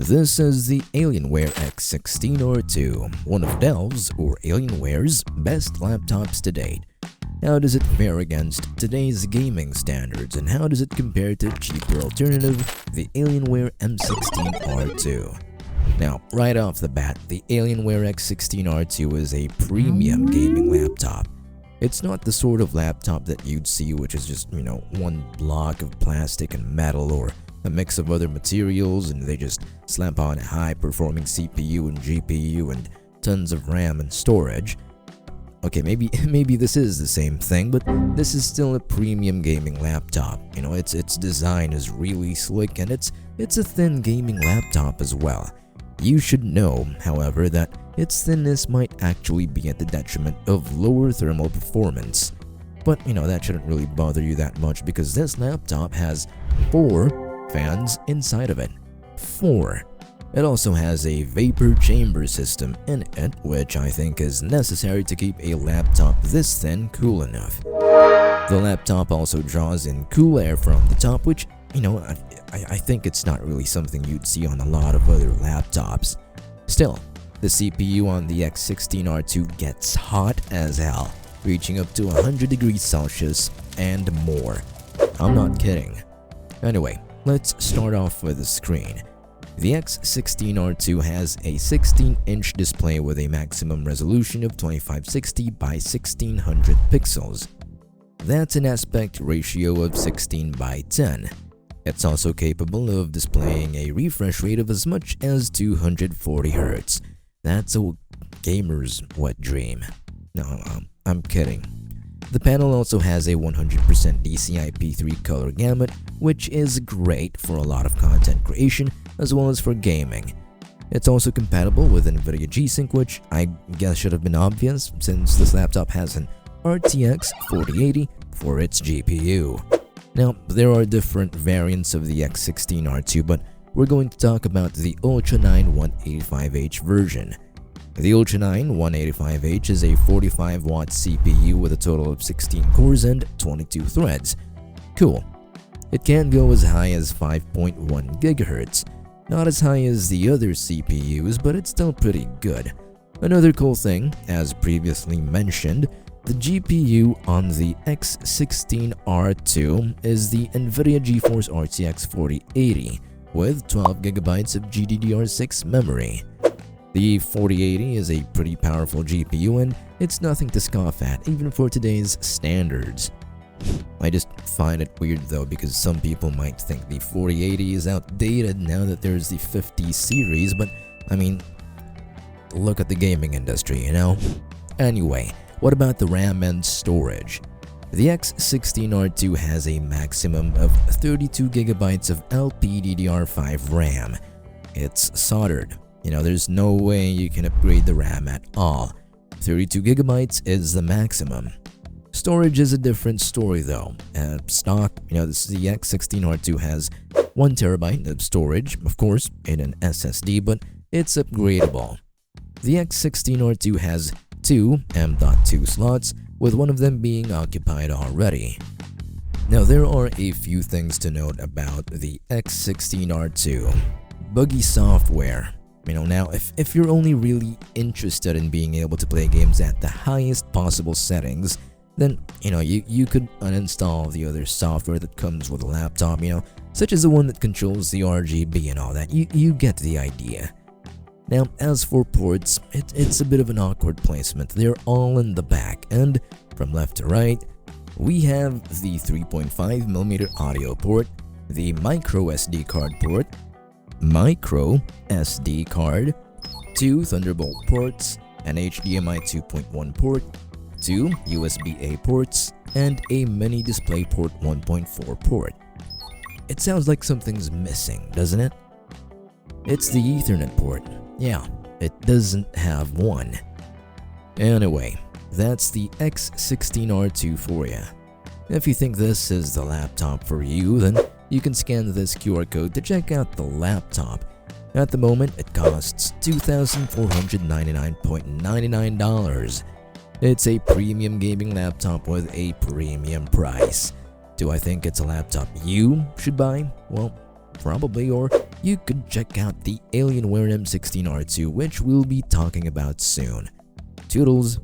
This is the Alienware X16 R2, one of Dell's or Alienware's best laptops to date. How does it fare against today's gaming standards, and how does it compare to cheaper alternative, the Alienware M16 R2? Now, right off the bat, the Alienware X16 R2 is a premium gaming laptop. It's not the sort of laptop that you'd see which is just, one block of plastic and metal or a mix of other materials and they just slap on a high-performing CPU and GPU and tons of RAM and storage. Okay, maybe this is the same thing, but this is still a premium gaming laptop. Its design is really slick and it's a thin gaming laptop as well. You should know, however, that its thinness might actually be at the detriment of lower thermal performance. But, that shouldn't really bother you that much because this laptop has 4 fans inside of it. 4. It also has a vapor chamber system in it, which I think is necessary to keep a laptop this thin cool enough. The laptop also draws in cool air from the top, which, I think it's not really something you'd see on a lot of other laptops. Still, the CPU on the X16 R2 gets hot as hell, reaching up to 100 degrees Celsius and more. I'm not kidding. Anyway, let's start off with the screen. The X16 R2 has a 16-inch display with a maximum resolution of 2560 by 1600 pixels. That's an aspect ratio of 16 by 10. It's also capable of displaying a refresh rate of as much as 240 Hz. That's a gamer's wet dream. No, I'm kidding. The panel also has a 100% DCI-P3 color gamut, which is great for a lot of content creation as well as for gaming. It's also compatible with NVIDIA G-Sync, which I guess should have been obvious since this laptop has an RTX 4080 for its GPU. Now, there are different variants of the X16 R2, but we're going to talk about the Ultra 9 185H version. The Ultra 9 185H is a 45-watt CPU with a total of 16 cores and 22 threads. Cool. It can go as high as 5.1 GHz. Not as high as the other CPUs, but it's still pretty good. Another cool thing, as previously mentioned, the GPU on the X16 R2 is the NVIDIA GeForce RTX 4080 with 12GB of GDDR6 memory. The 4080 is a pretty powerful GPU and it's nothing to scoff at, even for today's standards. I just find it weird though because some people might think the 4080 is outdated now that there's the 50 series, but I mean, look at the gaming industry, Anyway, what about the RAM and storage? The X16 R2 has a maximum of 32GB of LPDDR5 RAM. It's soldered. There's no way you can upgrade the RAM at all. 32GB is the maximum. Storage is a different story though. Stock, the X16 R2 has 1TB of storage, of course, in an SSD, but it's upgradable. The X16 R2 has 2 M.2 slots, with one of them being occupied already. Now, there are a few things to note about the X16 R2. Buggy software. Now, if you're only really interested in being able to play games at the highest possible settings, then, you could uninstall the other software that comes with a laptop, such as the one that controls the RGB and all that. You get the idea. Now, as for ports, it's a bit of an awkward placement. They're all in the back, and from left to right, we have the 3.5mm audio port, the micro SD card port, micro SD card, 2 Thunderbolt ports, an HDMI 2.1 port, 2 USB-A ports, and a mini DisplayPort 1.4 port. It sounds like something's missing, doesn't it? It's the Ethernet port. Yeah, it doesn't have one. Anyway, that's the X16 R2 for you. If you think this is the laptop for you, then you can scan this QR code to check out the laptop. At the moment, it costs $2,499.99. It's a premium gaming laptop with a premium price. Do I think it's a laptop you should buy? Well, probably, or you could check out the Alienware M16 R2, which we'll be talking about soon. Toodles!